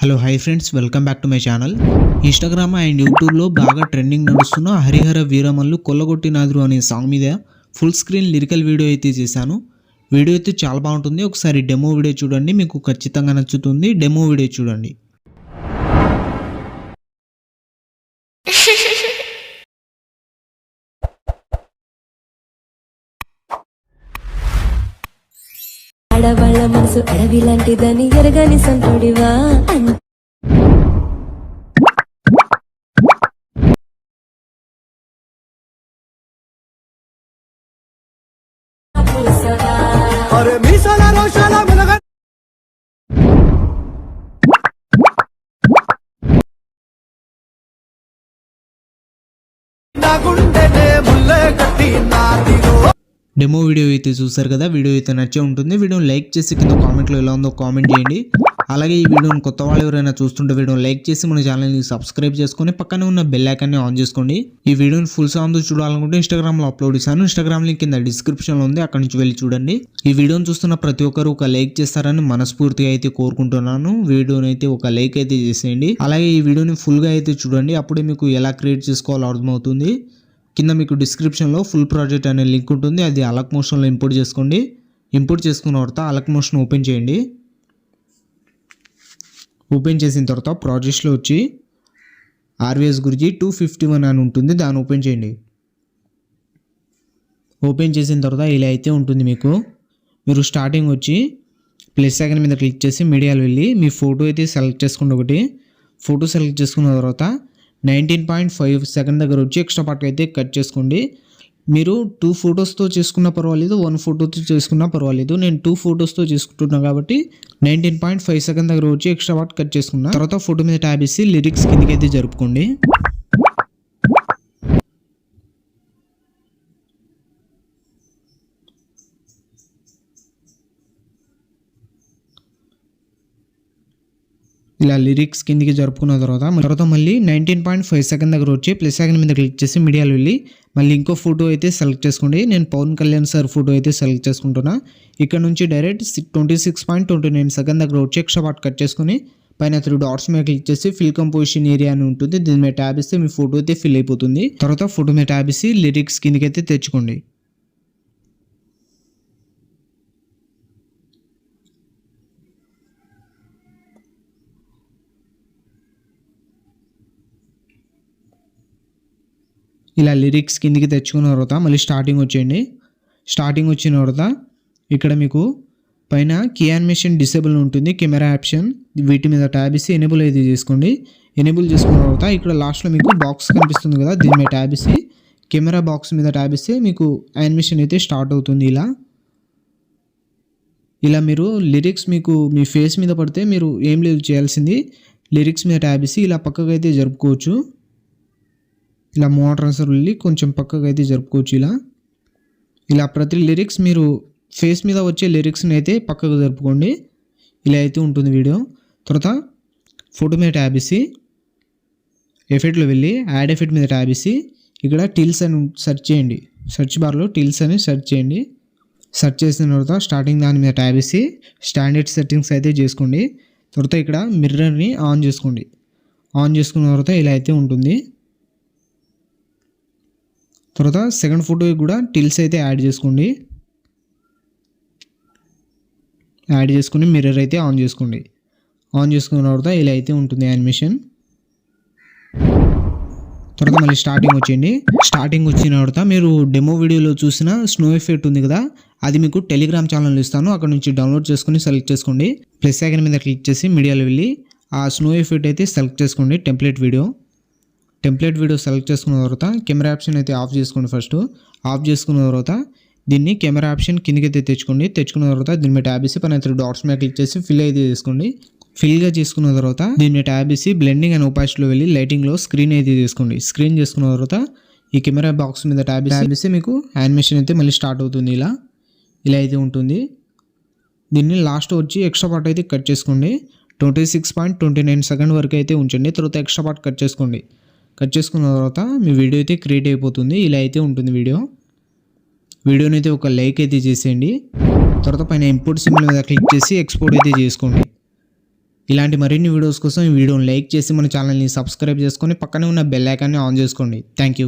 Hello hi friends, welcome back to my channel. Instagram and యూట్యూబ్లో బాగా trending నడుస్తున్న హరిహర వీరమల్లు కొల్లగొట్టినాదురు అనే సాంగ్ మీద ఫుల్ స్క్రీన్ లిరికల్ వీడియో అయితే చేశాను. వీడియో అయితే చాలా బాగుంటుంది. ఒకసారి డెమో వీడియో చూడండి, మీకు ఖచ్చితంగా నచ్చుతుంది. డెమో వీడియో చూడండి. ఆడవాళ్ళ మనసు అడవి లాంటిదని ఎరగని సంతుడివా డెమో వీడియో అయితే చూసారు కదా. వీడియో అయితే నచ్చే ఉంటుంది. వీడియోని లైక్ చేసి కింద కామెంట్లో ఎలా ఉందో కామెంట్ చేయండి. అలాగే ఈ వీడియోని కొత్త వాళ్ళు ఎవరైనా చూస్తుంటే వీడియోని లైక్ చేసి మన ఛానల్ని సబ్స్క్రైబ్ చేసుకొని పక్కనే ఉన్న బెల్ ఐకాన్ని ఆన్ చేసుకోండి. ఈ వీడియోని ఫుల్ సాంగ్ చూడాలనుకుంటే ఇన్స్టాగ్రామ్లో అప్లోడ్ చేశాను. ఇన్స్టాగ్రామ్ లింక్ కింద డిస్క్రిప్షన్లో ఉంది, అక్కడ నుంచి వెళ్ళి చూడండి. ఈ వీడియోని చూస్తున్న ప్రతి ఒక్కరు ఒక లైక్ చేస్తారని మనస్ఫూర్తిగా అయితే కోరుకుంటున్నాను. వీడియోని అయితే ఒక లైక్ అయితే చేసేయండి. అలాగే ఈ వీడియోని ఫుల్గా అయితే చూడండి, అప్పుడే మీకు ఎలా క్రియేట్ చేసుకోవాలో అర్థమవుతుంది. కింద మీకు డిస్క్రిప్షన్లో ఫుల్ ప్రాజెక్ట్ అనే లింక్ ఉంటుంది, అది అలక్ మోషన్లో ఇంపోర్ట్ చేసుకోండి. ఇంపోర్ట్ చేసుకున్న తర్వాత అలక్ మోషన్ ఓపెన్ చేయండి. ఓపెన్ చేసిన తర్వాత ప్రాజెక్ట్స్లో వచ్చి ఆర్వీఎస్ గురించి 251 అని ఉంటుంది, దాన్ని ఓపెన్ చేయండి. ఓపెన్ చేసిన తర్వాత ఇలా అయితే ఉంటుంది. మీరు స్టార్టింగ్ వచ్చి ప్లస్ ఐకాన్ మీద క్లిక్ చేసి మీడియాలో వెళ్ళి మీ ఫోటో అయితే సెలెక్ట్ చేసుకోండి. ఒకటి ఫోటో సెలెక్ట్ చేసుకున్న తర్వాత 19.5 సెకండ్ దగ్గర వచ్చి ఎక్స్ట్రా పార్ట్ అయితే కట్ చేసుకోండి. మీరు 2 ఫొటోస్తో చేసుకున్నా పర్వాలేదు, 1 ఫోటోతో చేసుకున్నా పర్వాలేదు. నేను 2 ఫొటోస్తో చేసుకుంటున్నాను కాబట్టి 19.5 సెకండ్ దగ్గర వచ్చి ఎక్స్ట్రా పార్ట్ కట్ చేసుకున్నా. తర్వాత ఫోటో మీద ట్యాబ్ ఇచ్చి లిరిక్స్ కిందకి అయితే జరుపుకోండి. ఇలా లిరిక్స్ కిందికి జరుపుకున్న తర్వాత మళ్ళీ 19.5 సెకండ్ దగ్గర వచ్చి ప్లస్ ఐకాన్ మీద క్లిక్ చేసి మీడియాలో వెళ్ళి మళ్ళీ ఇంకో ఫోటో అయితే సెలెక్ట్ చేసుకోండి. నేను పవన్ కళ్యాణ్ సార్ ఫోటో అయితే సెలెక్ట్ చేసుకుంటున్నా. ఇక్కడ నుంచి డైరెక్ట్ 26.29 సెకండ్ దగ్గర వచ్చి ఎక్స్ట్రా పార్ట్ కట్ చేసుకుని పైన 3 డాట్స్ మీద క్లిక్ చేసి ఫిల్ కంపోజిషన్ ఏరియా అని ఉంటుంది, దీని మీద ట్యాబ్ ఇస్తే మీ ఫోటో అయితే ఫిల్ అయిపోతుంది. తర్వాత ఫోటో మీద ట్యాబ్ ఇచ్చి లిరిక్స్ కిందకి అయితే తెచ్చుకోండి. ఇలా లిరిక్స్ కిందికి తెచ్చుకున్న తర్వాత మళ్ళీ స్టార్టింగ్ వచ్చేయండి. స్టార్టింగ్ వచ్చిన తర్వాత ఇక్కడ మీకు పైన కీ యానిమేషన్ డిసేబుల్ ఉంటుంది, కెమెరా ఆప్షన్, వీటి మీద ట్యాబ్ ఇచ్చి ఎనేబుల్ అయితే చేసుకోండి. ఎనేబుల్ చేసుకున్న తర్వాత ఇక్కడ లాస్ట్లో మీకు బాక్స్ కనిపిస్తుంది కదా, దీని మీద ట్యాబ్ ఇచ్చి కెమెరా బాక్స్ మీద ట్యాబ్ ఇస్తే మీకు యానిమేషన్ అయితే స్టార్ట్ అవుతుంది. ఇలా మీరు లిరిక్స్ మీకు మీ ఫేస్ మీద పడితే మీరు ఏం లేదు చేయాల్సింది, లిరిక్స్ మీద ట్యాబ్ ఇచ్చి ఇలా పక్కకు అయితే జరుపుకోవచ్చు. ఇలా మోటార్ వెళ్ళి కొంచెం పక్కకు అయితే జరుపుకోవచ్చు. ఇలా ప్రతి లిరిక్స్ మీరు ఫేస్ మీద వచ్చే లిరిక్స్ని అయితే పక్కకు జరుపుకోండి. ఇలా అయితే ఉంటుంది వీడియో. తర్వాత ఫోటో మీద ట్యాబ్ ఇచ్చి ఎఫెక్ట్లో వెళ్ళి యాడ్ ఎఫెక్ట్ మీద ట్యాబ్ ఇచ్చి ఇక్కడ టిల్స్ అని సెర్చ్ చేయండి. సెర్చ్ బార్లో టిల్స్ అని సెర్చ్ చేయండి. సెర్చ్ చేసిన తర్వాత స్టార్టింగ్ దాని మీద ట్యాబ్ ఇచ్చి స్టాండర్డ్ సెట్టింగ్స్ అయితే చేసుకోండి. తర్వాత ఇక్కడ మిర్రర్ని ఆన్ చేసుకోండి. ఆన్ చేసుకున్న తర్వాత ఇలా అయితే ఉంటుంది. తర్వాత సెకండ్ ఫోటోకి కూడా టిల్స్ అయితే యాడ్ చేసుకోండి. యాడ్ చేసుకుని మిర్రర్ అయితే ఆన్ చేసుకోండి. ఆన్ చేసుకున్న తర్వాత ఇలా అయితే ఉంటుంది యానిమేషన్. తర్వాత మళ్ళీ స్టార్టింగ్ వచ్చేయండి. స్టార్టింగ్ వచ్చిన తర్వాత మీరు డెమో వీడియోలో చూసిన స్నో ఎఫెక్ట్ ఉంది కదా, అది మీకు టెలిగ్రామ్ ఛానల్ ఇస్తాను, అక్కడ నుంచి డౌన్లోడ్ చేసుకుని సెలెక్ట్ చేసుకోండి. ప్లస్ ఐకాన్ మీద క్లిక్ చేసి మీడియాలో వెళ్ళి ఆ స్నో ఎఫెక్ట్ అయితే సెలెక్ట్ చేసుకోండి. టెంప్లెట్ వీడియో సెలెక్ట్ చేసుకున్న తర్వాత కెమెరా ఆప్షన్ అయితే ఆఫ్ చేసుకోండి. ఫస్ట్ ఆఫ్ చేసుకున్న తర్వాత దీన్ని కెమెరా ఆప్షన్ కిందకి అయితే తెచ్చుకున్న తర్వాత దీని మీద ట్యాబ్ ఇచ్చి పైన 3 డాట్స్ మీద క్లిక్ చేసి ఫిల్ అయితే చేసుకోండి. ఫిల్గా చేసుకున్న తర్వాత దీని మీద ట్యాబ్ ఇచ్చి బ్లెండింగ్ అండ్ ఒపాసిటీలో వెళ్ళి లైటింగ్లో స్క్రీన్ అయితే చేసుకోండి. స్క్రీన్ చేసుకున్న తర్వాత ఈ కెమెరా బాక్స్ మీద ట్యాబ్ ఇస్తే మీకు యానిమేషన్ అయితే మళ్ళీ స్టార్ట్ అవుతుంది. ఇలా అయితే ఉంటుంది. దీన్ని లాస్ట్ వచ్చి ఎక్స్ట్రా పార్ట్ అయితే కట్ చేసుకోండి. 26.29 సెకండ్ వరకు అయితే ఉంచండి. తర్వాత ఎక్స్ట్రా పార్ట్ కట్ చేసుకోండి. కట్ చేసుకున్న తర్వాత మీ వీడియో అయితే క్రియేట్ అయిపోతుంది. ఇలా అయితే ఉంటుంది వీడియోని అయితే ఒక లైక్ అయితే చేసేయండి. తర్వాత పైన ఇంపోర్ట్ సింబల్ మీద క్లిక్ చేసి ఎక్స్పోర్ట్ అయితే చేసుకోండి. ఇలాంటి మరిన్ని వీడియోస్ కోసం ఈ వీడియోని లైక్ చేసి మన ఛానల్ని సబ్స్క్రైబ్ చేసుకొని పక్కనే ఉన్న బెల్ ఐకాన్ని ఆన్ చేసుకోండి. Thank you.